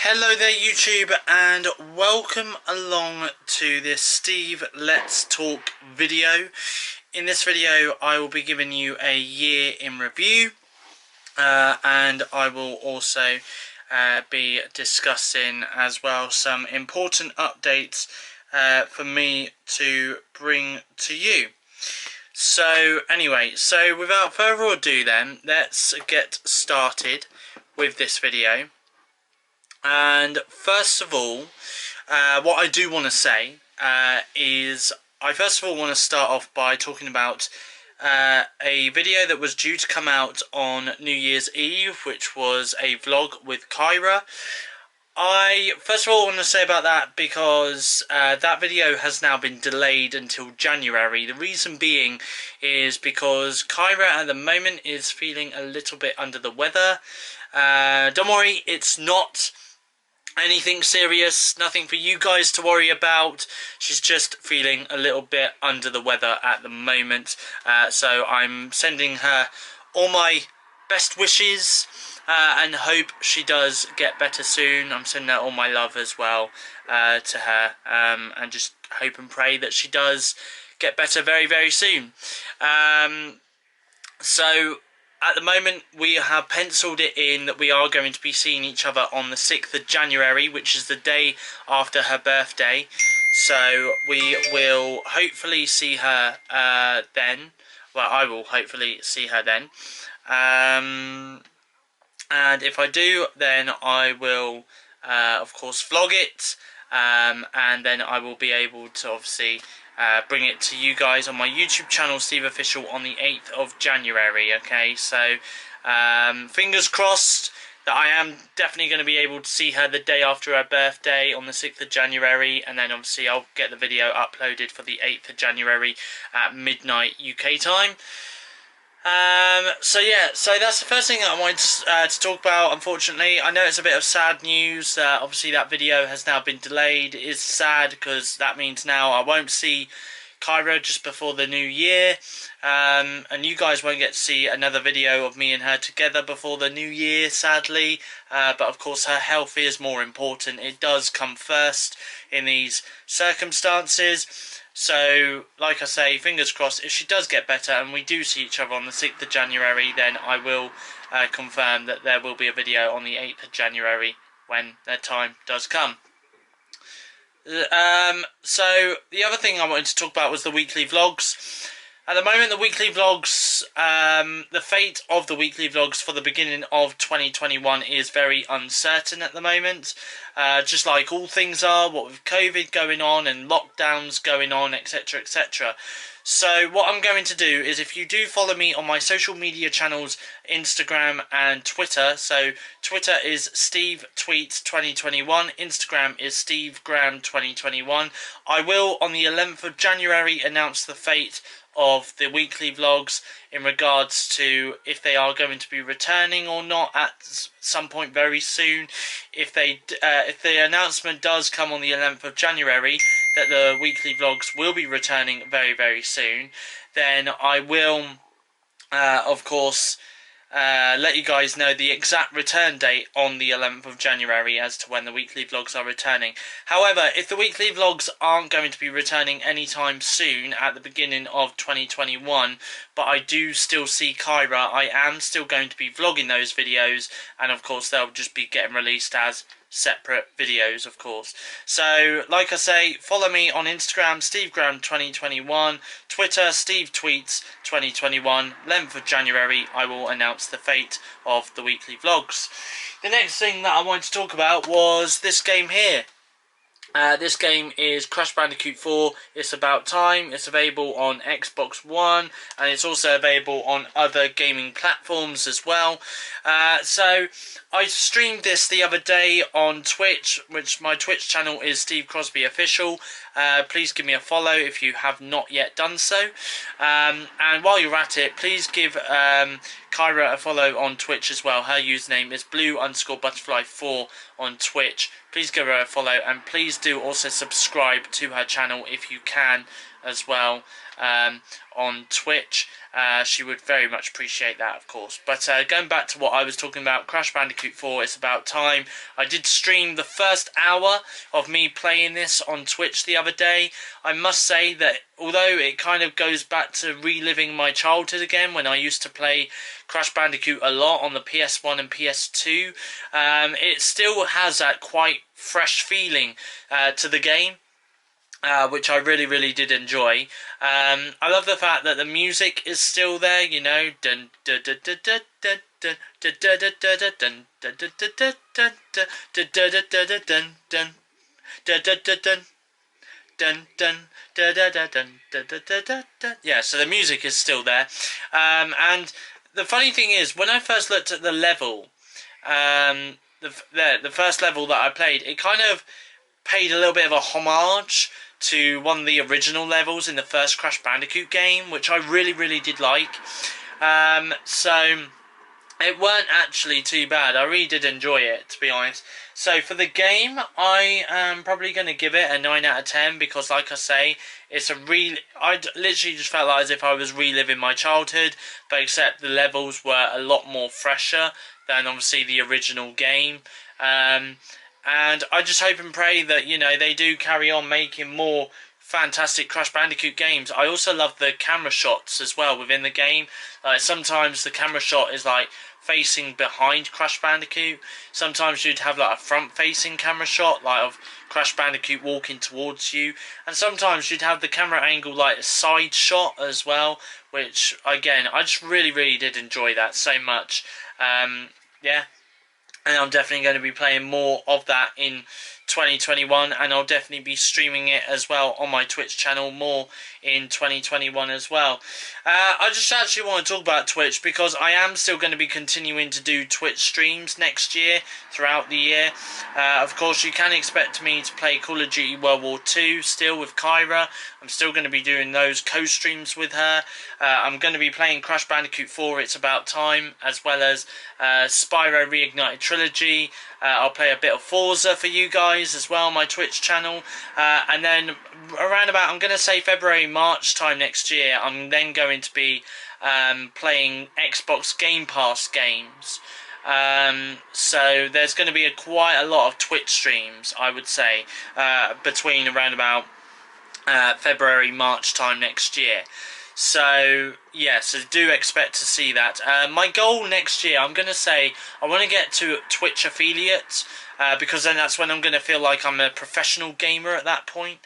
Hello there YouTube, and welcome along to this Steve Let's Talk video. In this video I will be giving you a year in review, and I will also be discussing as well some important updates for me to bring to you. So anyway, without further ado then, let's get started with this video. And first of all, what I do want to say is I first of all want to start off by talking about a video that was due to come out on New Year's Eve, which was a vlog with Kyra. I first of all want to say about that because that video has now been delayed until January. The reason being is because Kyra at the moment is feeling a little bit under the weather. Don't worry, it's not anything serious, nothing for you guys to worry about. She's just feeling a little bit under the weather at the moment, so I'm sending her all my best wishes and hope she does get better soon. I'm sending her all my love as well to her, and just hope and pray that she does get better very, very soon. So at the moment, we have penciled it in that we are going to be seeing each other on the 6th of January, which is the day after her birthday. So we will hopefully see her then. Well, I will hopefully see her then. And if I do, then I will, of course, vlog it. And then I will be able to obviously bring it to you guys on my YouTube channel, SteveOfficial, on the 8th of January, okay? So, fingers crossed that I am definitely going to be able to see her the day after her birthday on the 6th of January, and then obviously I'll get the video uploaded for the 8th of January at midnight UK time. So yeah, so that's the first thing that I wanted to talk about. Unfortunately, I know it's a bit of sad news. Obviously that video has now been delayed. It is sad because that means now I won't see Kyra just before the new year, and you guys won't get to see another video of me and her together before the new year, sadly. But of course her health is more important. It does come first in these circumstances. So, like I say, fingers crossed, if she does get better and we do see each other on the 6th of January, then I will confirm that there will be a video on the 8th of January when that time does come. So, the other thing I wanted to talk about was the weekly vlogs. At the moment, the weekly vlogs, the fate of the weekly vlogs for the beginning of 2021 is very uncertain at the moment. Just like all things are, what with COVID going on and lockdowns going on, etc, etc. So what I'm going to do is, if you do follow me on my social media channels, Instagram and Twitter, so Twitter is SteveTweets2021, Instagram is SteveGram2021, I will on the 11th of January announce the fate of the weekly vlogs in regards to if they are going to be returning or not at some point very soon. If the announcement does come on the 11th of January that the weekly vlogs will be returning very, very soon, then I will of course let you guys know the exact return date on the 11th of January as to when the weekly vlogs are returning. However, if the weekly vlogs aren't going to be returning anytime soon at the beginning of 2021, but I do still see Kyra, I am still going to be vlogging those videos, and of course they'll just be getting released as separate videos, of course. So, like I say, follow me on Instagram, SteveGram2021, Twitter, SteveTweets2021. 11th of January, I will announce the fate of the weekly vlogs. The next thing that I wanted to talk about was this game here. This game is Crash Bandicoot 4, It's About Time. It's available on Xbox One, and it's also available on other gaming platforms as well. So, I streamed this the other day on Twitch, which my Twitch channel is SteveOfficial. Please give me a follow if you have not yet done so. And while you're at it, please give Kyra a follow on Twitch as well. Her username is blue_butterfly4 on Twitch. Please give her a follow, and please do also subscribe to her channel if you can. as well on Twitch. She would very much appreciate that, of course. But going back to what I was talking about, Crash Bandicoot 4, it's about time. I did stream the first hour of me playing this on Twitch the other day. I must say that although it kind of goes back to reliving my childhood again, when I used to play Crash Bandicoot a lot on the PS1 and PS2, it still has that quite fresh feeling to the game. Which I really did enjoy. I love the fact that the music is still there, you know, dun dun dun dun dun dun dun dun dun dun dun dun dun. Yeah, so the music is still there. And the funny thing is, when I first looked at the level, the first level that I played, it kind of paid a little bit of a homage to one of the original levels in the first Crash Bandicoot game, which I really did like. So it weren't actually too bad. I really did enjoy it, to be honest. So for the game, I am probably going to give it a 9 out of 10 because, like I say, it's I literally just felt like as if I was reliving my childhood, but except the levels were a lot more fresher than obviously the original game. And I just hope and pray that, you know, they do carry on making more fantastic Crash Bandicoot games. I also love the camera shots as well within the game. Like sometimes the camera shot is like facing behind Crash Bandicoot. Sometimes you'd have like a front-facing camera shot, like of Crash Bandicoot walking towards you. And sometimes you'd have the camera angle like a side shot as well, which again, I just really did enjoy that so much. Yeah. And I'm definitely going to be playing more of that in 2021, and I'll definitely be streaming it as well on my Twitch channel more in 2021 as well. I just actually want to talk about Twitch because I am still going to be continuing to do Twitch streams next year, throughout the year. Of course, you can expect me to play Call of Duty World War II still with Kyra. I'm still going to be doing those co-streams with her. I'm going to be playing Crash Bandicoot 4, It's About Time, as well as Spyro Reignited Trilogy. I'll play a bit of Forza for you guys as well on my Twitch channel. And then around about, I'm going to say February, March time next year, I'm then going to be playing Xbox Game Pass games. So there's going to be quite a lot of Twitch streams, I would say, between around about February, March time next year. So yeah, so do expect to see that. My goal next year, I'm going to say, I want to get to Twitch affiliate, because then that's when I'm going to feel like I'm a professional gamer at that point.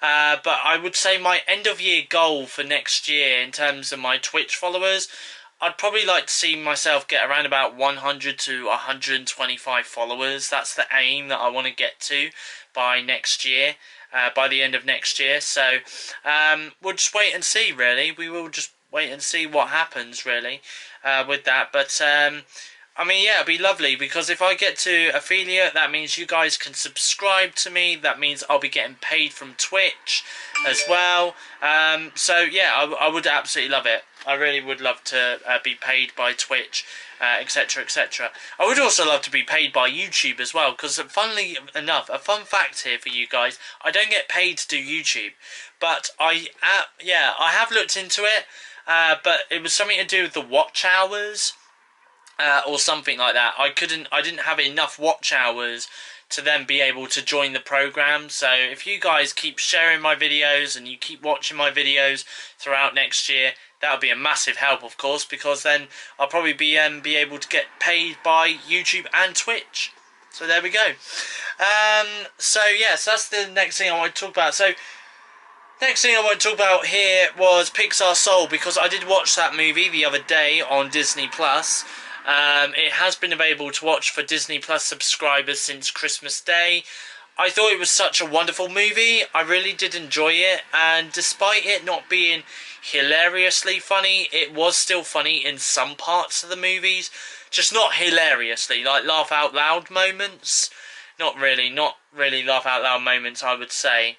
But I would say my end of year goal for next year in terms of my Twitch followers, I'd probably like to see myself get around about 100 to 125 followers. That's the aim that I want to get to by next year. By the end of next year, so we'll just wait and see, really. We will just wait and see what happens, really, with that. But I mean, yeah, it'd be lovely, because if I get to affiliate, that means you guys can subscribe to me. That means I'll be getting paid from Twitch as well. So yeah, I would absolutely love it. I really would love to be paid by Twitch, etc, etc. I would also love to be paid by YouTube as well, because funnily enough, a fun fact here for you guys, I don't get paid to do YouTube, but I have looked into it, but it was something to do with the watch hours, or something like that. I didn't have enough watch hours to then be able to join the program. So if you guys keep sharing my videos and you keep watching my videos throughout next year, that would be a massive help, of course, because then I'll probably be able to get paid by YouTube and Twitch. So there we go. So yes, that's the next thing I want to talk about. So next thing I want to talk about here was Pixar Soul, because I did watch that movie the other day on Disney Plus. It has been available to watch for Disney Plus subscribers since Christmas Day. I thought it was such a wonderful movie. I really did enjoy it, and despite it not being hilariously funny, it was still funny in some parts of the movies, just not hilariously, like laugh out loud moments. Not really laugh out loud moments, I would say.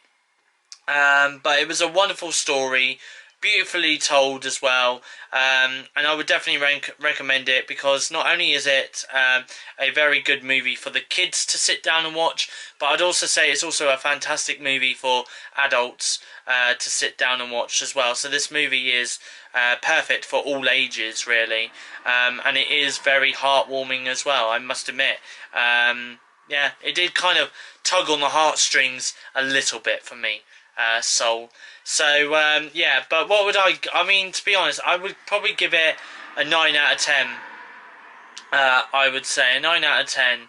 But it was a wonderful story, beautifully told as well, and I would definitely recommend it, because not only is it a very good movie for the kids to sit down and watch, but I'd also say it's also a fantastic movie for adults to sit down and watch as well. So this movie is perfect for all ages, really, and it is very heartwarming as well, I must admit. Yeah, it did kind of tug on the heartstrings a little bit for me, Soul. So, yeah, but what would I mean, to be honest, I would probably give it a 9 out of 10. I would say a 9 out of 10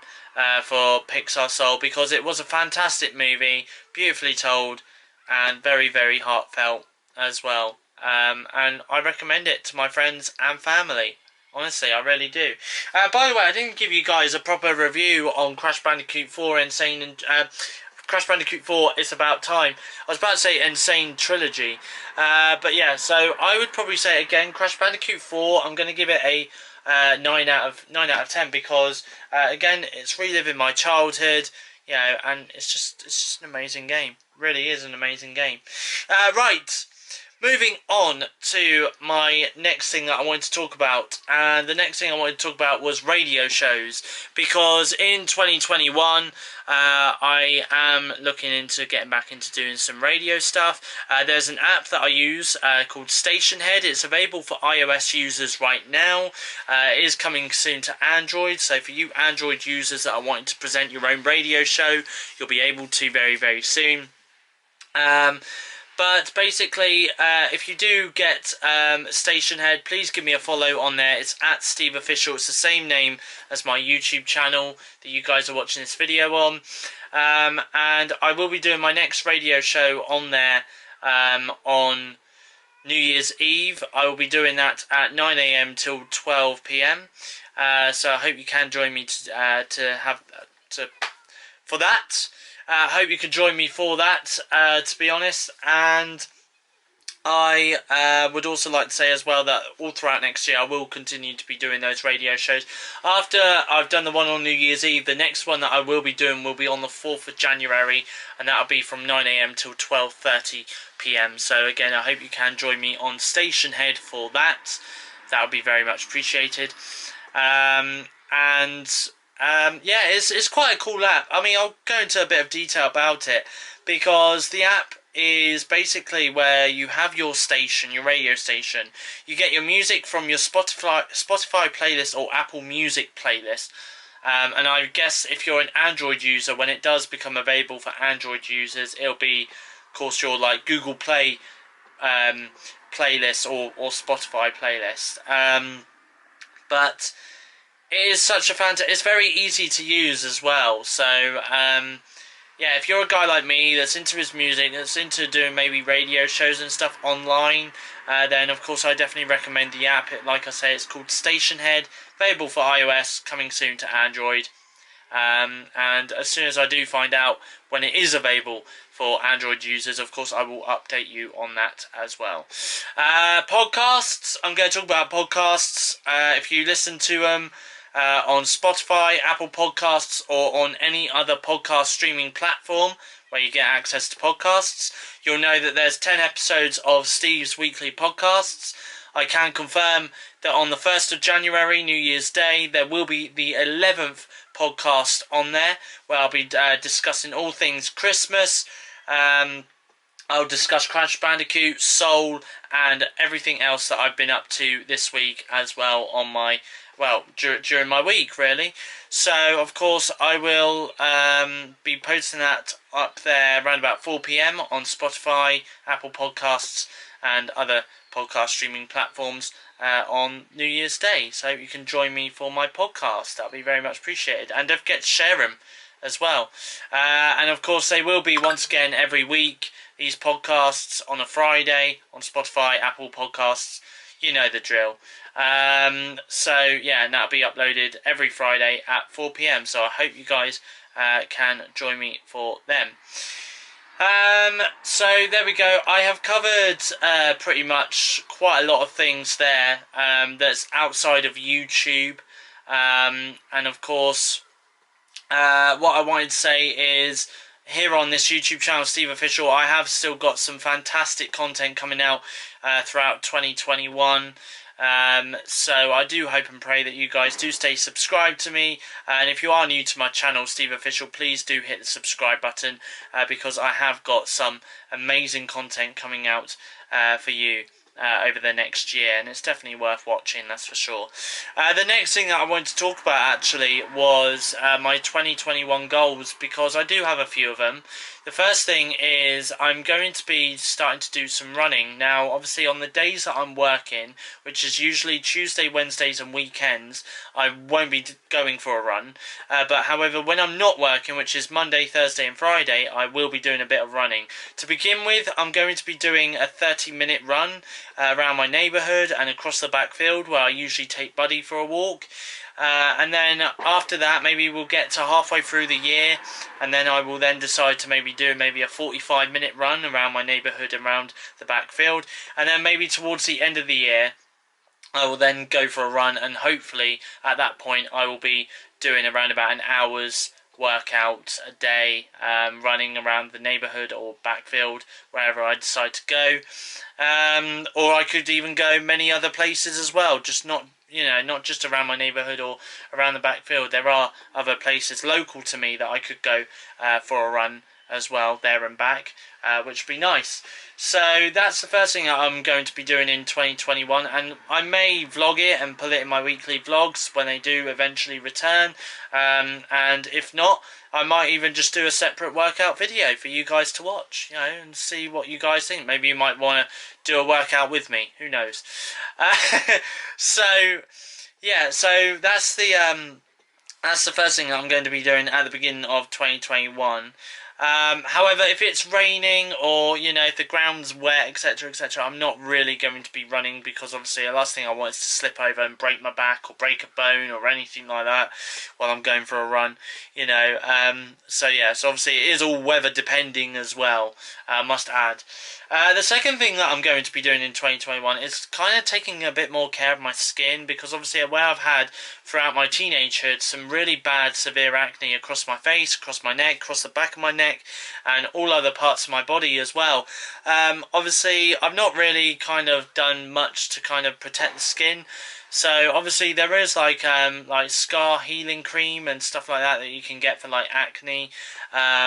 for Pixar Soul, because it was a fantastic movie, beautifully told, and very, very heartfelt as well. And I recommend it to my friends and family. Honestly, I really do. By the way, I didn't give you guys a proper review on Crash Bandicoot 4 Insane and Crash Bandicoot 4 It's About Time. I was about to say Insane Trilogy. But yeah, so I would probably say again, Crash Bandicoot 4, I'm going to give it a 9 out of 10, because again, it's reliving my childhood, you know, and it's just an amazing game. Really is an amazing game. Right. Moving on to my next thing that I wanted to talk about, and the next thing I wanted to talk about was radio shows, because in 2021 I am looking into getting back into doing some radio stuff. There's an app that I use called Stationhead. It's available for iOS users right now. It is coming soon to Android, so for you Android users that are wanting to present your own radio show, you'll be able to very, very soon. But basically, if you do get Stationhead, please give me a follow on there. It's at SteveOfficial. It's the same name as my YouTube channel that you guys are watching this video on. And I will be doing my next radio show on there on New Year's Eve. I will be doing that at 9 AM till 12 PM. So I hope you can join me for that. I hope you can join me for that, to be honest. And I would also like to say as well that all throughout next year I will continue to be doing those radio shows. After I've done the one on New Year's Eve, the next one that I will be doing will be on the 4th of January, and that'll be from 9 AM till 12:30 PM. So again, I hope you can join me on Stationhead for that. That would be very much appreciated. Yeah, it's quite a cool app. I mean, I'll go into a bit of detail about it, because the app is basically where you have your station, your radio station. You get your music from your Spotify playlist or Apple Music playlist. And I guess if you're an Android user, when it does become available for Android users, it'll be, of course, your like Google Play playlist or Spotify playlist. But it is such a it's very easy to use as well. So yeah, if you're a guy like me that's into his music, that's into doing maybe radio shows and stuff online, then of course I definitely recommend the app. Like I say, it's called Stationhead, available for iOS, coming soon to Android. And as soon as I do find out when it is available for Android users, of course I will update you on that as well. Podcasts, I'm going to talk about podcasts. If you listen to them on Spotify, Apple Podcasts, or on any other podcast streaming platform where you get access to podcasts, you'll know that there's 10 episodes of Steve's weekly podcasts. I can confirm that on the 1st of January, New Year's Day, there will be the 11th podcast on there, where I'll be discussing all things Christmas. I'll discuss Crash Bandicoot, Soul, and everything else that I've been up to this week as well on my, during my week, really. So, of course, I will be posting that up there around about 4 PM on Spotify, Apple Podcasts, and other podcast streaming platforms on New Year's Day. So you can join me for my podcast. That would be very much appreciated. And don't forget to share them as well. And, of course, they will be, once again, every week. These podcasts on a Friday on Spotify, Apple Podcasts, you know the drill. So yeah, and that'll be uploaded every Friday at 4 PM. So I hope you guys can join me for them. So there we go. I have covered pretty much quite a lot of things there that's outside of YouTube. And of course, what I wanted to say is, here on this YouTube channel, SteveOfficial, I have still got some fantastic content coming out throughout 2021. So I do hope and pray that you guys do stay subscribed to me, and if you are new to my channel, SteveOfficial, please do hit the subscribe button, because I have got some amazing content coming out for you over the next year, and it's definitely worth watching, that's for sure. The next thing that I wanted to talk about actually was my 2021 goals, because I do have a few of them. The first thing is I'm going to be starting to do some running. Now, obviously, on the days that I'm working, which is usually Tuesday, Wednesdays and weekends, I won't be going for a run. But however, when I'm not working, which is Monday, Thursday and Friday, I will be doing a bit of running. To begin with, I'm going to be doing a 30-minute run around my neighbourhood and across the backfield, where I usually take Buddy for a walk. And then after that, maybe we'll get to halfway through the year, and then I will then decide to maybe do a 45-minute run around my neighbourhood and around the backfield, and then maybe towards the end of the year I will then go for a run, and hopefully at that point I will be doing around about an hour's workout a day, running around the neighbourhood or backfield, wherever I decide to go. Or I could even go many other places as well, just not just around my neighbourhood or around the backfield. There are other places local to me that I could go for a run as well, there and back, which would be nice. So that's the first thing that I'm going to be doing in 2021, and I may vlog it and put it in my weekly vlogs when they do eventually return, and if not, I might even just do a separate workout video for you guys to watch, and see what you guys think. Maybe you might want to do a workout with me, who knows. So that's the first thing that I'm going to be doing at the beginning of 2021. However, if it's raining or, if the ground's wet, etc., etc., I'm not really going to be running, because obviously the last thing I want is to slip over and break my back or break a bone or anything like that while I'm going for a run, so obviously it is all weather depending as well, I must add. The second thing that I'm going to be doing in 2021 is kind of taking a bit more care of my skin, because obviously where I've had throughout my teenagehood some really bad severe acne across my face, across my neck, across the back of my neck and all other parts of my body as well. Obviously I've not really kind of done much to kind of protect the skin. So obviously there is like scar healing cream and stuff like that you can get for like acne,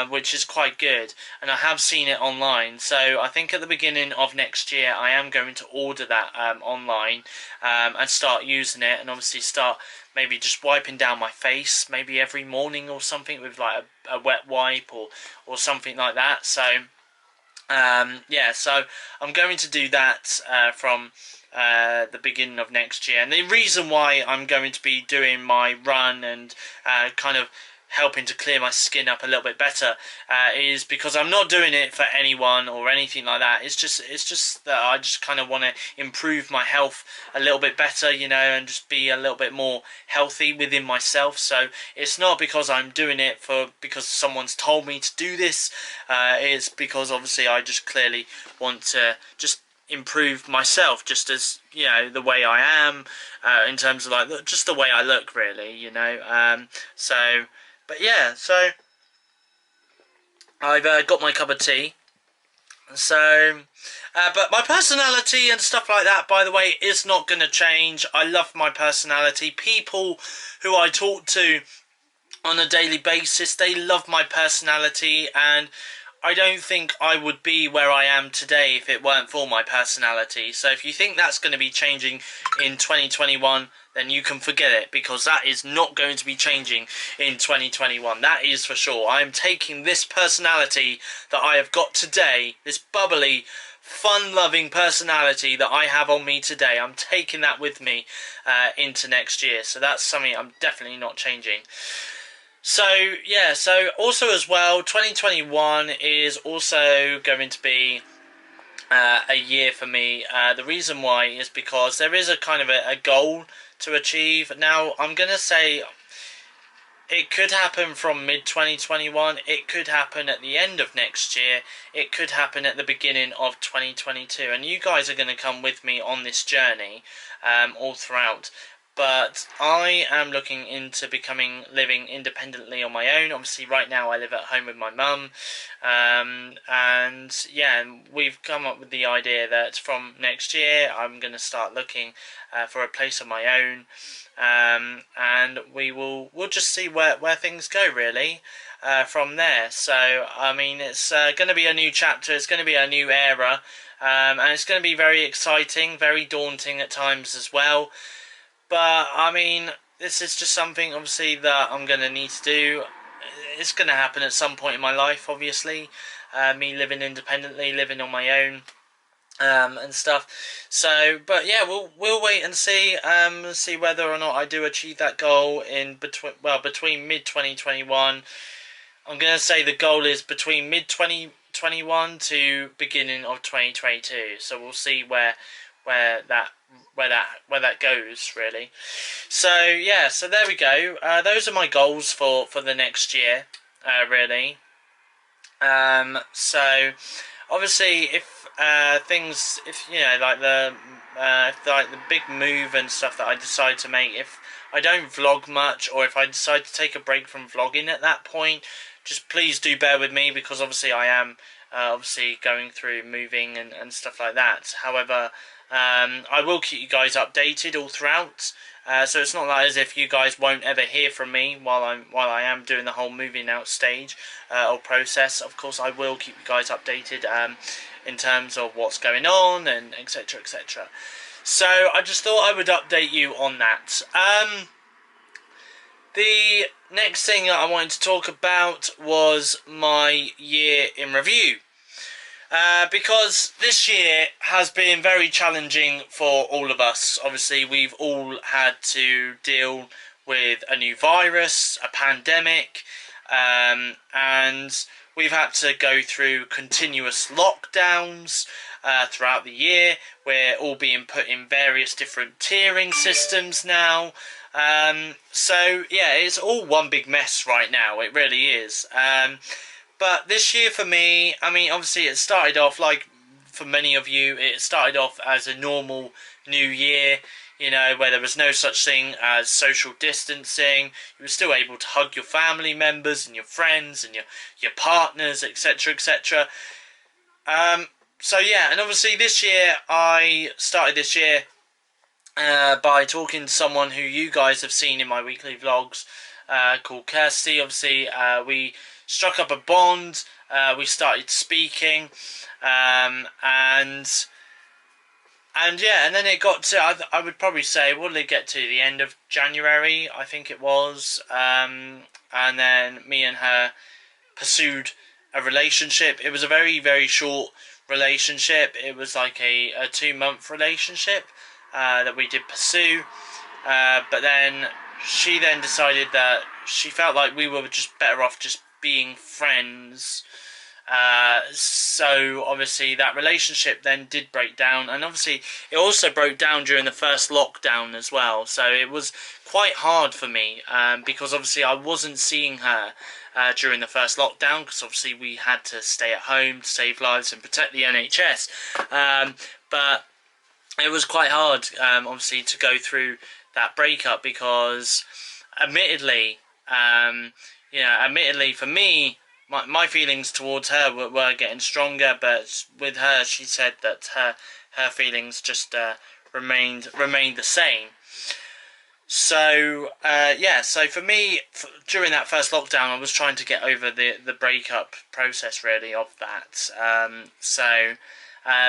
which is quite good, and I have seen it online. So I think at the beginning of next year I am going to order that online, and start using it, and obviously start maybe just wiping down my face maybe every morning or something with like a wet wipe or something like that. So so I'm going to do that from the beginning of next year. And the reason why I'm going to be doing my run and kind of helping to clear my skin up a little bit better is because I'm not doing it for anyone or anything like that. It's just that I just kind of want to improve my health a little bit better, and just be a little bit more healthy within myself. So it's not because I'm doing it because someone's told me to do this. It's because obviously I just clearly want to just improve myself, just as the way I am, in terms of like just the way I look, really, but so I've got my cup of tea. So but my personality and stuff like that, by the way, is not going to change. I love my personality. People who I talk to on a daily basis, they love my personality, and I don't think I would be where I am today if it weren't for my personality. So if you think that's going to be changing in 2021, then you can forget it, because that is not going to be changing in 2021. That is for sure. I am taking this personality that I have got today, this bubbly, fun-loving personality that I have on me today, I'm taking that with me into next year. So that's something I'm definitely not changing. So so also as well, 2021 is also going to be a year for me. The reason why is because there is a kind of a goal to achieve. Now I'm going to say it could happen from mid-2021, it could happen at the end of next year, it could happen at the beginning of 2022, and you guys are going to come with me on this journey all throughout. but I am looking into living independently on my own. Obviously, right now I live at home with my mum, and yeah, we've come up with the idea that from next year I'm going to start looking for a place of my own, and we'll just see where things go really. From there. So I mean, it's going to be a new chapter. It's going to be a new era, and it's going to be very exciting, very daunting at times as well. But I mean, this is just something obviously that I'm going to need to do. It's going to happen at some point in my life, obviously. Me living independently, living on my own. And stuff. So, but yeah, we'll wait and see whether or not I do achieve that goal in between mid 2021. I'm going to say the goal is between mid 2021 to beginning of 2022. So we'll see where that goes really. So yeah, so there we go. Those are my goals for the next year, really. So obviously, if you know, like the big move and stuff that I decide to make, if I don't vlog much, or if I decide to take a break from vlogging at that point, just please do bear with me, because obviously I am obviously going through moving and stuff like that. However, I will keep you guys updated all throughout. So it's not like as if you guys won't ever hear from me while I am doing the whole moving out stage or process. Of course, I will keep you guys updated in terms of what's going on and etc. etc. So I just thought I would update you on that. The next thing that I wanted to talk about was my year in review. Because this year has been very challenging for all of us. Obviously, we've all had to deal with a new virus, a pandemic, and we've had to go through continuous lockdowns throughout the year. We're all being put in various different tiering systems now. So, yeah, it's all one big mess right now. It really is. But this year for me, I mean, obviously it started off, like for many of you, it started off as a normal new year, you know, where there was no such thing as social distancing. You were still able to hug your family members and your friends and your partners, etc., etc. So yeah, and obviously this year, I started this year by talking to someone who you guys have seen in my weekly vlogs, called Kirsty. Obviously, we struck up a bond, we started speaking, and yeah, and then it got to, I would probably say, what did it get to, the end of January, I think it was, and then me and her pursued a relationship. It was a very, very short relationship. It was like a 2-month relationship that we did pursue, but then she then decided that she felt like we were just better off just being friends. So obviously that relationship then did break down, and obviously it also broke down during the first lockdown as well. So it was quite hard for me, because obviously I wasn't seeing her during the first lockdown, because obviously we had to stay at home to save lives and protect the NHS. But it was quite hard, obviously, to go through that breakup, because admittedly for me, my feelings towards her were getting stronger, but with her, she said that her feelings just remained the same. So yeah, so for me, during that first lockdown, I was trying to get over the breakup process really of that.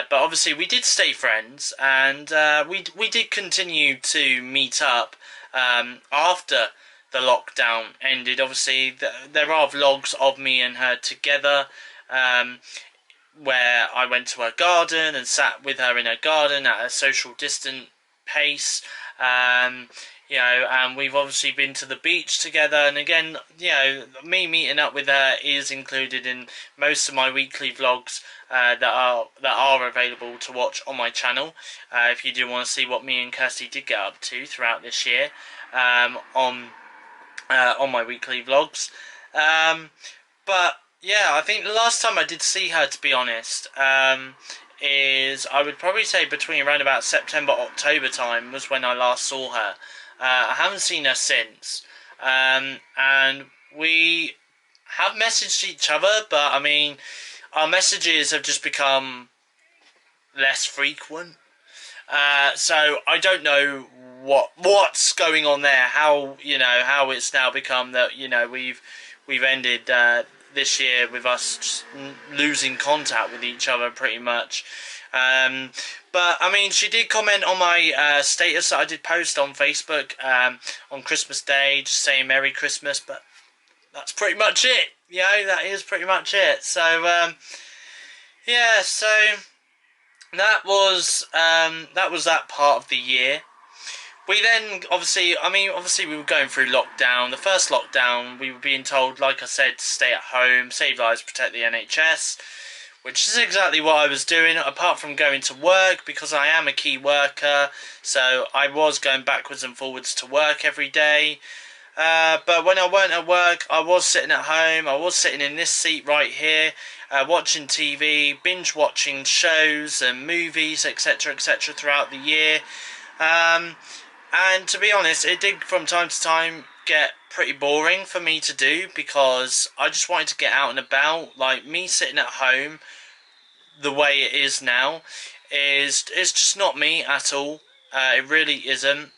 But obviously we did stay friends, and we did continue to meet up after the lockdown ended. Obviously, there are vlogs of me and her together, where I went to her garden and sat with her in her garden at a social distant pace. You know, and we've obviously been to the beach together, and again, you know, me meeting up with her is included in most of my weekly vlogs that are available to watch on my channel. If you do want to see what me and Kirsty did get up to throughout this year, on my weekly vlogs. But yeah, I think the last time I did see her, to be honest, is, I would probably say, between around about September, October time was when I last saw her. I haven't seen her since, and we have messaged each other, but I mean, our messages have just become less frequent. So I don't know what's going on there. How how it's now become that we've ended this year with us just losing contact with each other pretty much. But I mean, she did comment on my status that I did post on Facebook on Christmas Day, just saying Merry Christmas. But that's pretty much it. That is pretty much it. So yeah, so that was that part of the year. We then obviously we were going through lockdown. The first lockdown, we were being told, like I said, to stay at home, save lives, protect the NHS, which is exactly what I was doing, apart from going to work, because I am a key worker, so I was going backwards and forwards to work every day. But when I weren't at work, I was sitting at home. I was sitting in this seat right here, watching TV, binge watching shows and movies, etc., throughout the year. And to be honest, it did from time to time get pretty boring for me to do, because I just wanted to get out and about. Like, me sitting at home the way it is now is just not me at all. It really isn't.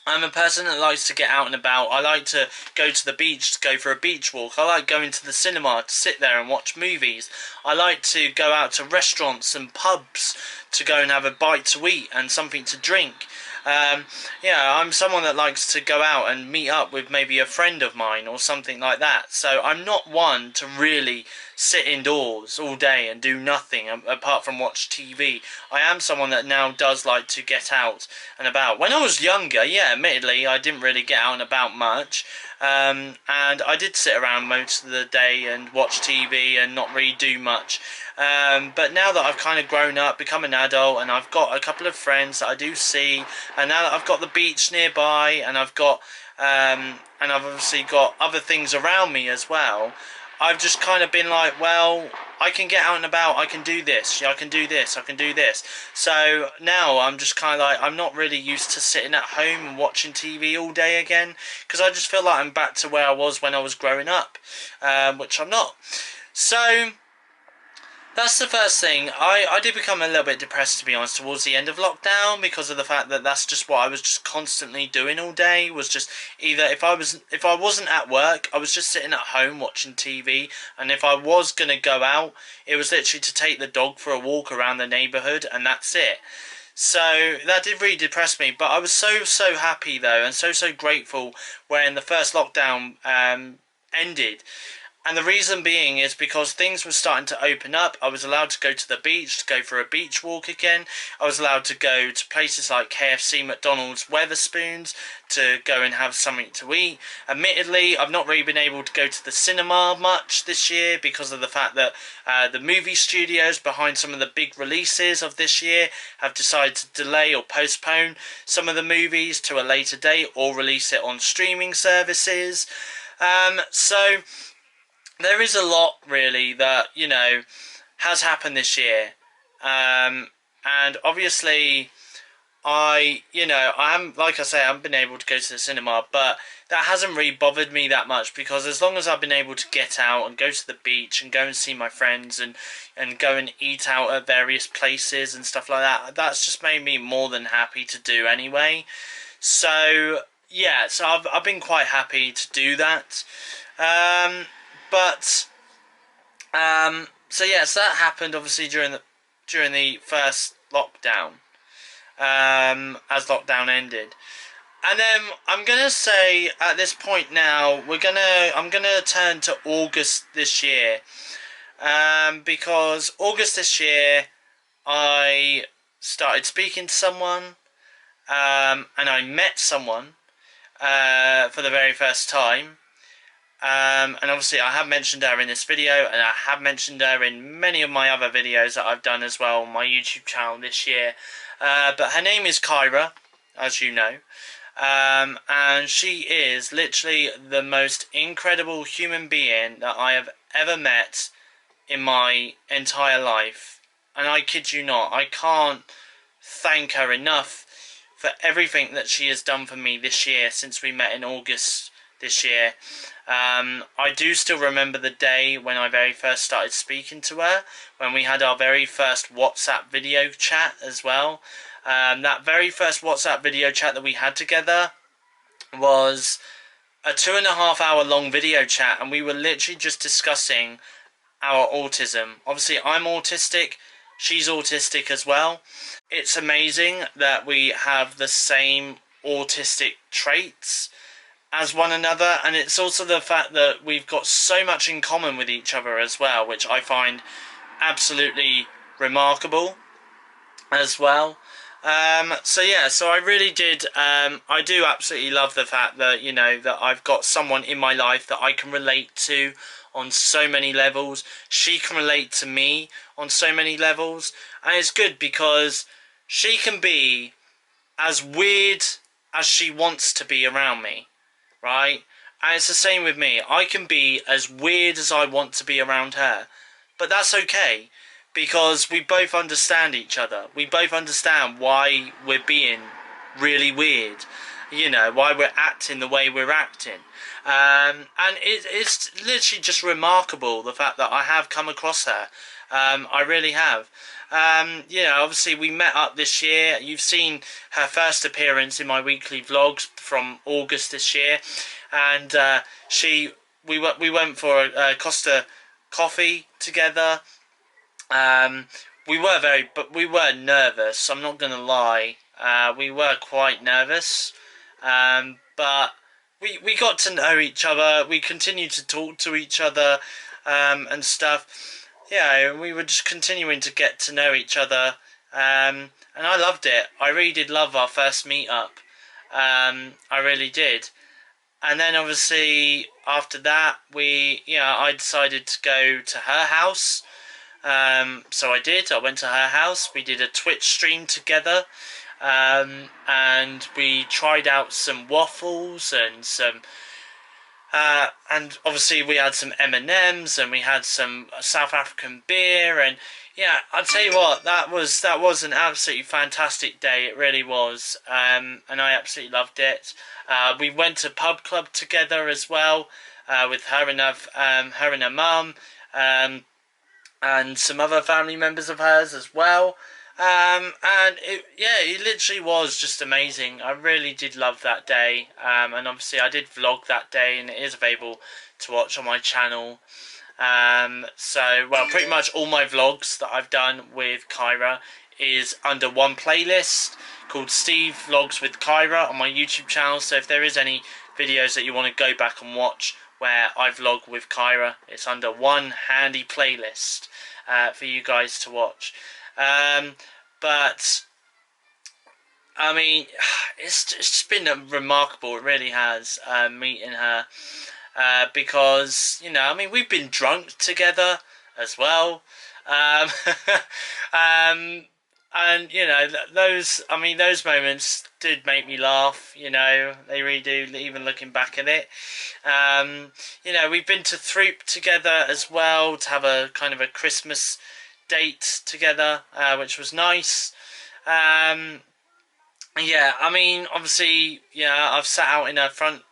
I'm a person that likes to get out and about. I like to go to the beach, to go for a beach walk. I like going to the cinema, to sit there and watch movies. I like to go out to restaurants and pubs to go and have a bite to eat and something to drink. I'm someone that likes to go out and meet up with maybe a friend of mine or something like that. So I'm not one to really sit indoors all day and do nothing apart from watch TV. I am someone that now does like to get out and about. When I was younger, yeah, admittedly, I didn't really get out and about much. And I did sit around most of the day and watch TV and not really do much. But now that I've kind of grown up, become an adult, and I've got a couple of friends that I do see, and now that I've got the beach nearby, and I've obviously got other things around me as well, I've just kind of been like, well, I can get out and about, I can do this, I can do this, I can do this. So now I'm just kind of like, I'm not really used to sitting at home and watching TV all day again, because I just feel like I'm back to where I was when I was growing up, which I'm not. So that's the first thing. I did become a little bit depressed, to be honest, towards the end of lockdown, because of the fact that that's just what I was just constantly doing all day. Was just either if I wasn't at work, I was just sitting at home watching TV, and if I was gonna go out, it was literally to take the dog for a walk around the neighbourhood, and that's it. So that did really depress me, but I was so happy though, and so grateful when the first lockdown ended. And the reason being is because things were starting to open up. I was allowed to go to the beach, to go for a beach walk again. I was allowed to go to places like KFC, McDonald's, Wetherspoons, to go and have something to eat. Admittedly, I've not really been able to go to the cinema much this year because of the fact that the movie studios behind some of the big releases of this year have decided to delay or postpone some of the movies to a later date, or release it on streaming services. So there is a lot, really, that, has happened this year. And obviously, like I say, I haven't been able to go to the cinema, but that hasn't really bothered me that much, because as long as I've been able to get out and go to the beach and go and see my friends and go and eat out at various places and stuff like that, that's just made me more than happy to do anyway. So, yeah, so I've been quite happy to do that. So that happened obviously during the first lockdown, as lockdown ended, and then I'm gonna say at this point now I'm gonna turn to August this year, because August this year I started speaking to someone, and I met someone for the very first time. And obviously I have mentioned her in this video, and I have mentioned her in many of my other videos that I've done as well on my YouTube channel this year. But her name is Kyra, as you know. And she is literally the most incredible human being that I have ever met in my entire life. And I kid you not, I can't thank her enough for everything that she has done for me this year since we met in August this year. I do still remember the day when I very first started speaking to her, when we had our very first WhatsApp video chat as well. That very first WhatsApp video chat that we had together was a 2.5 hour long video chat, and we were literally just discussing our autism. Obviously, I'm autistic, she's autistic as well. It's amazing that we have the same autistic traits as one another, and it's also the fact that we've got so much in common with each other as well, which I find absolutely remarkable as well. So yeah, so I really did, I do absolutely love the fact that, you know, that I've got someone in my life that I can relate to on so many levels. She can relate to me on so many levels, and it's good because she can be as weird as she wants to be around me, right? And it's the same with me. I can be as weird as I want to be around her, but that's okay, because we both understand each other. We both understand why we're being really weird, you know, why we're acting the way we're acting. And it's literally just remarkable, the fact that I have come across her. I really have. You know, obviously we met up this year. You've seen her first appearance in my weekly vlogs from August this year, and we went for a Costa coffee together. We were nervous. I'm not gonna lie. We were quite nervous, but we got to know each other. We continued to talk to each other, and stuff. Yeah, we were just continuing to get to know each other, and I loved it. I really did love our first meet-up. I really did. And then obviously after that, I decided to go to her house. So I did. I went to her house. We did a Twitch stream together, and we tried out some waffles and some. And obviously we had some M&Ms, and we had some South African beer, and yeah, I'll tell you what, that was an absolutely fantastic day. It really was, and I absolutely loved it. We went to pub club together as well, with her and her mum, and some other family members of hers as well. And it literally was just amazing. I really did love that day, and obviously I did vlog that day, and it is available to watch on my channel. So, well, pretty much all my vlogs that I've done with Kyra is under one playlist called Steve Vlogs with Kyra on my YouTube channel. So if there is any videos that you want to go back and watch where I vlog with Kyra, it's under one handy playlist for you guys to watch. But I mean, it's just been remarkable. It really has, meeting her, because, you know, I mean, we've been drunk together as well, and you know, those moments did make me laugh. You know, they really do. Even looking back at it, you know, we've been to Throop together as well to have a kind of a Christmas date together, which was nice. Yeah, I mean, obviously, yeah, I've sat out in her front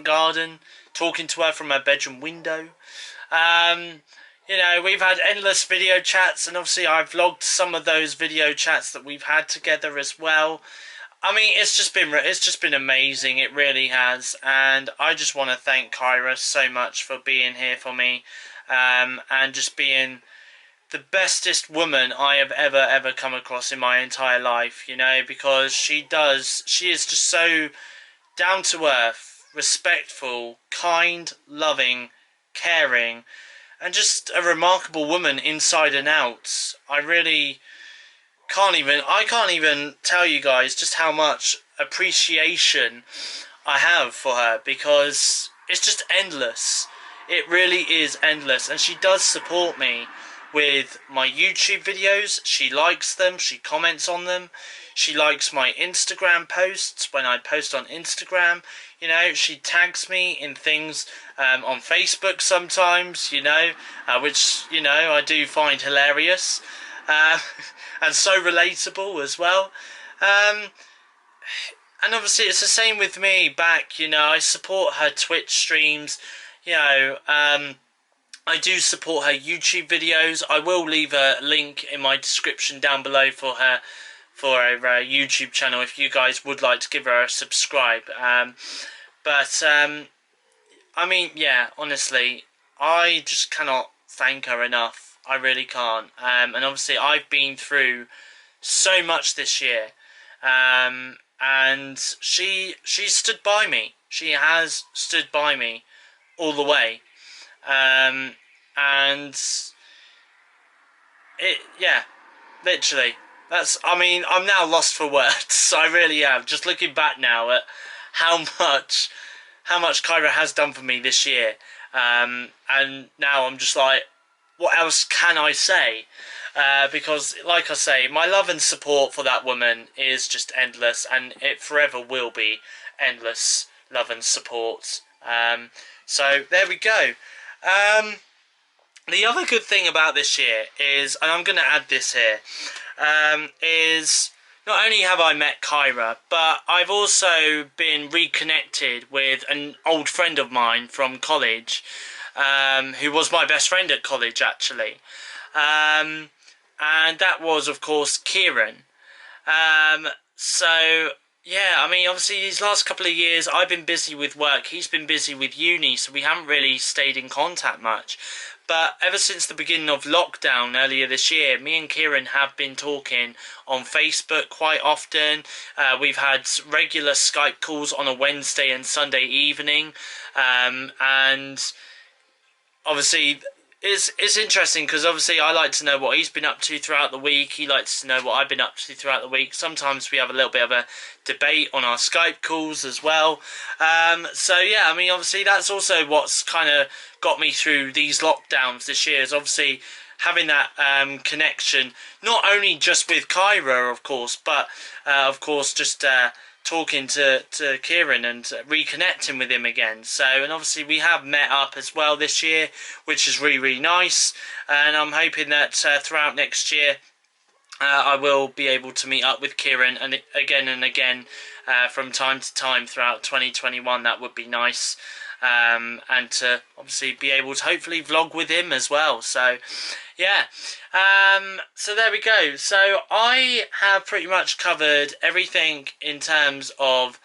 garden talking to her from her bedroom window. You know, we've had endless video chats, and obviously I've vlogged some of those video chats that we've had together as well. I mean, it's just been amazing. It really has, and I just want to thank Kyra so much for being here for me, and just being the bestest woman I have ever come across in my entire life, you know, because she is just so down to earth, respectful, kind, loving, caring, and just a remarkable woman inside and out. I can't even tell you guys just how much appreciation I have for her, because it's just endless. It really is endless, and she does support me with my YouTube videos. She likes them, she comments on them, she likes my Instagram posts when I post on Instagram. You know, she tags me in things on Facebook sometimes, you know, which, you know, I do find hilarious, and so relatable as well. and obviously it's the same with me back, you know, I support her Twitch streams, you know, I do support her YouTube videos. I will leave a link in my description down below for her YouTube channel if you guys would like to give her a subscribe. But I mean, yeah, honestly, I just cannot thank her enough. I really can't. And obviously I've been through so much this year. And she stood by me. She has stood by me all the way. And it, yeah, literally. I mean, I'm now lost for words. I really am. Just looking back now at how much Kyra has done for me this year. And now I'm just like, what else can I say? Because, like I say, my love and support for that woman is just endless, and it forever will be endless love and support. So there we go. The other good thing about this year is, and I'm going to add this here, is not only have I met Kyra, but I've also been reconnected with an old friend of mine from college, who was my best friend at college, actually. And that was, of course, Kieran. So, yeah, I mean, obviously these last couple of years I've been busy with work, he's been busy with uni, so we haven't really stayed in contact much. But ever since the beginning of lockdown earlier this year, me and Kieran have been talking on Facebook quite often. We've had regular Skype calls on a Wednesday and Sunday evening. And obviously it's interesting because obviously I like to know what he's been up to throughout the week. He likes to know what I've been up to throughout the week. Sometimes we have a little bit of a debate on our Skype calls as well. So yeah, I mean, obviously that's also what's kind of got me through these lockdowns this year, is obviously having that connection, not only just with Kyra, of course, but of course just talking to Kieran and reconnecting with him again. So, and obviously we have met up as well this year, which is really, really nice. And I'm hoping that throughout next year I will be able to meet up with Kieran and again from time to time throughout 2021. That would be nice. And to obviously be able to hopefully vlog with him as well. So yeah, so there we go. So I have pretty much covered everything in terms of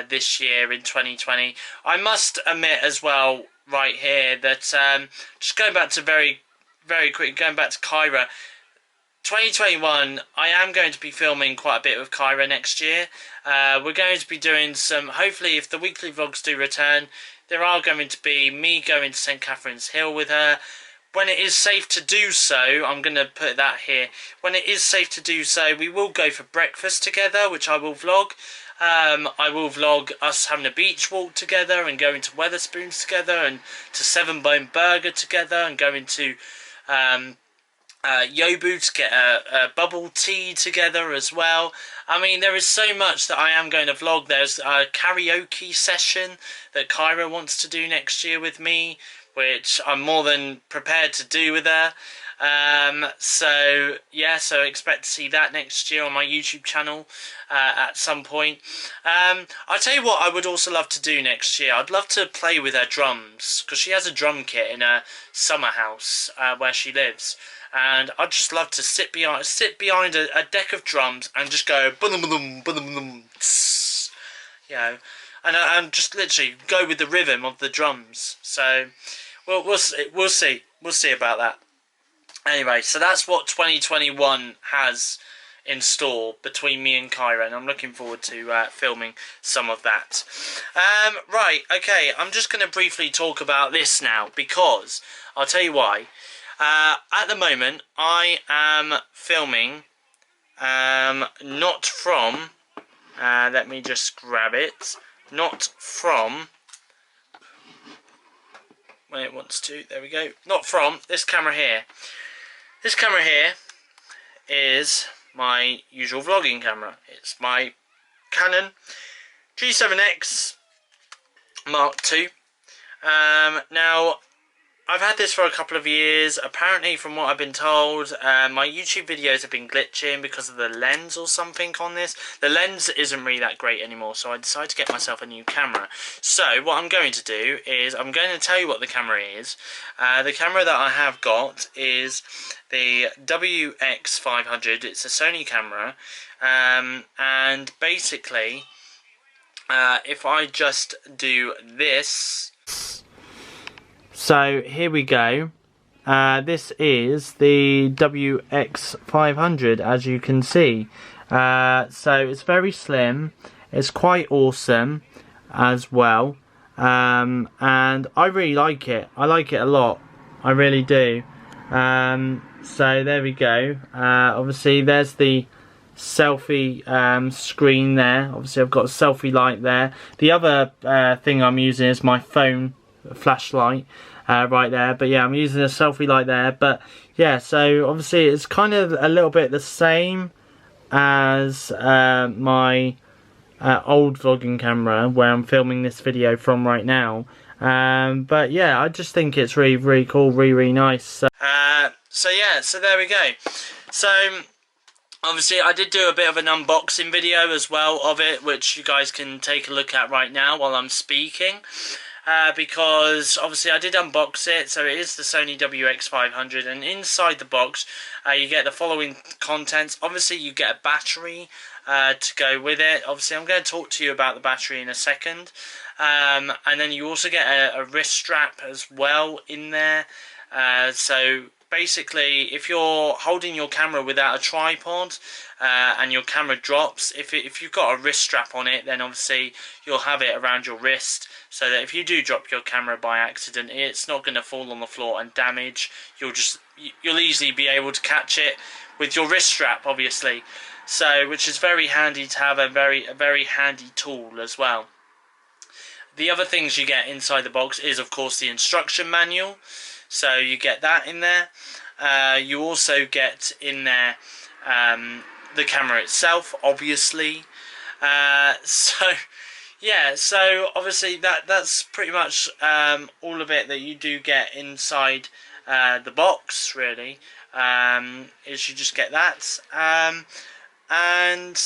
this year in 2020. I must admit as well right here that just going back to very quick, going back to Kyra, 2021, I am going to be filming quite a bit with Kyra next year. We're going to be doing some, hopefully if the weekly vlogs do return, there are going to be me going to St Catherine's Hill with her. When it is safe to do so, I'm going to put that here, when it is safe to do so, we will go for breakfast together, which I will vlog. I will vlog us having a beach walk together and going to Wetherspoons together and to Seven Bone Burger together and going to Yobu to get a bubble tea together as well. I mean, there is so much that I am going to vlog. There's a karaoke session that Kyra wants to do next year with me, which I'm more than prepared to do with her. So yeah, so expect to see that next year on my YouTube channel at some point. I'll tell you what I would also love to do next year. I'd love to play with her drums, because she has a drum kit in her summer house where she lives. And I'd just love to sit behind a deck of drums and just go boom, you know, and just literally go with the rhythm of the drums. So we'll see about that. Anyway, so that's what 2021 has in store between me and Kyra, and I'm looking forward to filming some of that. Right, okay, I'm just going to briefly talk about this now, because I'll tell you why. At the moment, I am filming, not from, let me just grab it, not from, when it wants to, there we go, not from this camera here. This camera here is my usual vlogging camera. It's my Canon G7X Mark II. Now, I've had this for a couple of years. Apparently, from what I've been told, my YouTube videos have been glitching because of the lens or something on this. The lens isn't really that great anymore, so I decided to get myself a new camera. So what I'm going to do is I'm going to tell you what the camera is. The camera that I have got is the WX500. It's a Sony camera, and basically, if I just do this. So here we go. This is the WX500, as you can see. So it's very slim. It's quite awesome as well. And I really like it. I like it a lot. I really do. So there we go. Obviously there's the selfie screen there. Obviously I've got a selfie light there. The other thing I'm using is my phone flashlight right there, but yeah, I'm using a selfie light there. But yeah, so obviously it's kind of a little bit the same as my old vlogging camera where I'm filming this video from right now. But yeah, I just think it's really, really cool, really, really nice. So yeah, so there we go. So obviously I did do a bit of an unboxing video as well of it, which you guys can take a look at right now while I'm speaking. Because obviously I did unbox it. So it is the Sony WX500, and inside the box you get the following contents. Obviously you get a battery to go with it. Obviously I'm going to talk to you about the battery in a second, and then you also get a wrist strap as well in there. So basically, if you're holding your camera without a tripod and your camera drops, if you've got a wrist strap on it, then obviously you'll have it around your wrist, so that if you do drop your camera by accident, it's not going to fall on the floor and damage. You'll easily be able to catch it with your wrist strap, obviously. So, which is very handy to have, a very handy tool as well. The other things you get inside the box is, of course, the instruction manual. So you get that in there. You also get in there the camera itself, obviously. So yeah, so obviously that's pretty much all of it that you do get inside the box, really. Is you just get that, and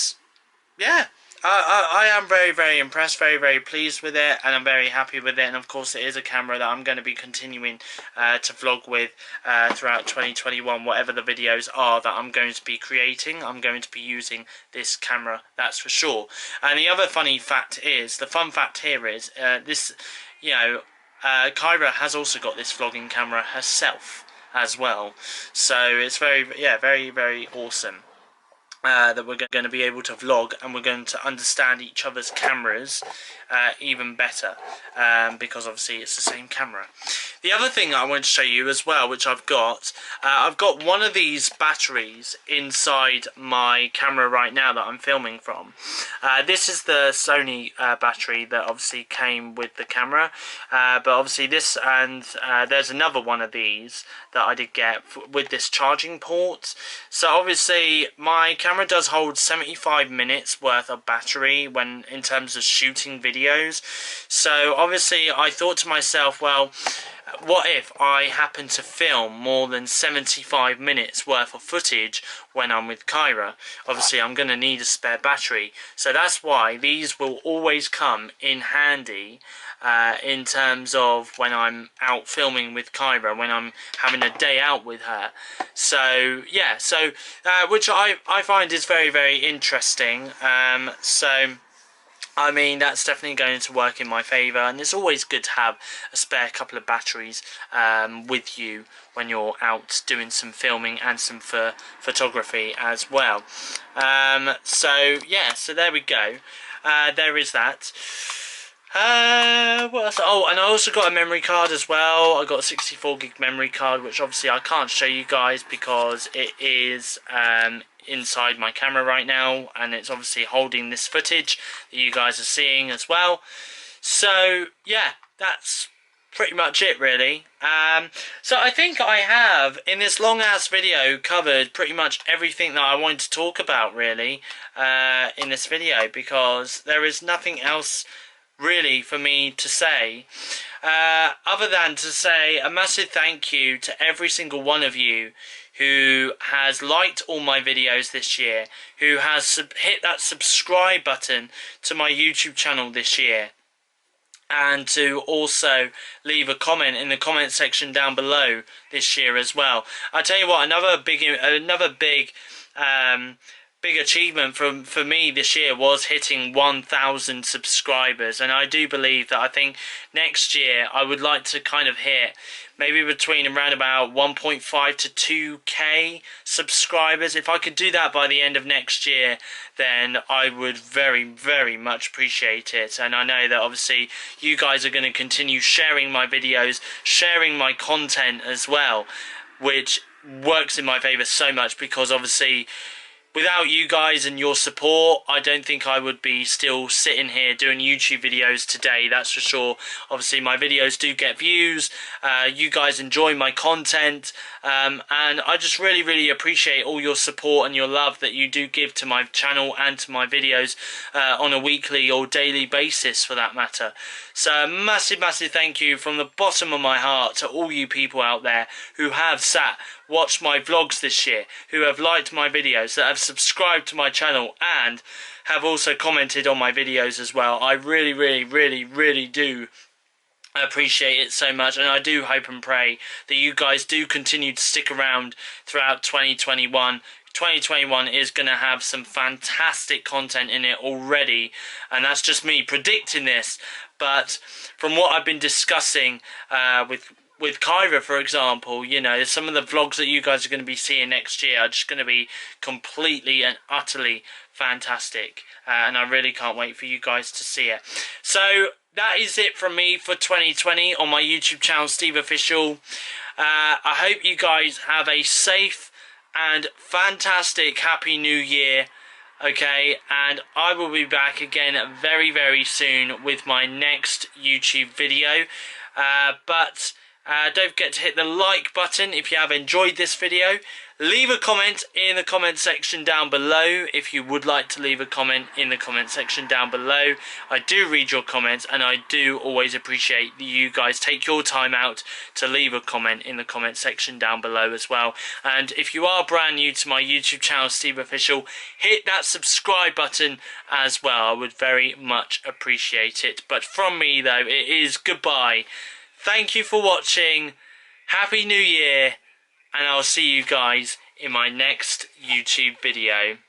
yeah. I am very, very impressed, very, very pleased with it, and I'm very happy with it. And of course, it is a camera that I'm going to be continuing to vlog with throughout 2021. Whatever the videos are that I'm going to be creating, I'm going to be using this camera, that's for sure. And the other funny fact is, the fun fact here is, Kyra has also got this vlogging camera herself as well. So it's very, very awesome. That we're going to be able to vlog, and we're going to understand each other's cameras even better, because obviously it's the same camera. The other thing I want to show you as well, which I've got one of these batteries inside my camera right now that I'm filming from. This is the Sony battery that obviously came with the camera, but obviously this, and there's another one of these that I did get with this charging port. So obviously my camera does hold 75 minutes worth of battery when in terms of shooting videos. So obviously I thought to myself, well, what if I happen to film more than 75 minutes worth of footage when I'm with Kyra? Obviously I'm going to need a spare battery, so that's why these will always come in handy in terms of when I'm out filming with Kyra, when I'm having a day out with her. So yeah, so which I find is very, very interesting. So I mean, that's definitely going to work in my favour, and it's always good to have a spare couple of batteries with you when you're out doing some filming and some photography as well. So yeah, so there we go. There is that. What else? Oh, and I also got a memory card as well. I got a 64 gig memory card, which obviously I can't show you guys because it is inside my camera right now, and it's obviously holding this footage that you guys are seeing as well. So yeah, that's pretty much it, really. So I think I have, in this long ass video, covered pretty much everything that I wanted to talk about, really, in this video, because there is nothing else really for me to say, other than to say a massive thank you to every single one of you who has liked all my videos this year, who has hit that subscribe button to my YouTube channel this year, and to also leave a comment in the comment section down below this year as well. I tell you what, another big achievement for me this year was hitting 1,000 subscribers, and I do believe that I think next year I would like to kind of hit maybe between around about 1.5 to 2k subscribers. If I could do that by the end of next year, then I would very, very much appreciate it. And I know that obviously you guys are going to continue sharing my videos, sharing my content as well, which works in my favour so much, because obviously without you guys and your support, I don't think I would be still sitting here doing YouTube videos today, that's for sure. Obviously my videos do get views, you guys enjoy my content, and I just really, really appreciate all your support and your love that you do give to my channel and to my videos on a weekly or daily basis for that matter. So a massive, massive thank you from the bottom of my heart to all you people out there who have watched my vlogs this year, who have liked my videos, that have subscribed to my channel, and have also commented on my videos as well. I really, really, really, really do appreciate it so much, and I do hope and pray that you guys do continue to stick around throughout 2021. 2021 is going to have some fantastic content in it already, and that's just me predicting this, but from what I've been discussing with Kyra, for example, you know, some of the vlogs that you guys are going to be seeing next year are just going to be completely and utterly fantastic, and I really can't wait for you guys to see it. So that is it from me for 2020 on my YouTube channel, SteveOfficial. I hope you guys have a safe and fantastic Happy New Year. Okay, and I will be back again very, very soon with my next YouTube video. Don't forget to hit the like button if you have enjoyed this video. Leave a comment in the comment section down below if you would like to leave a comment in the comment section down below. I do read your comments, and I do always appreciate that you guys take your time out to leave a comment in the comment section down below as well. And if you are brand new to my YouTube channel, SteveOfficial, hit that subscribe button as well. I would very much appreciate it. But from me though, it is goodbye. Thank you for watching. Happy New Year. And I'll see you guys in my next YouTube video.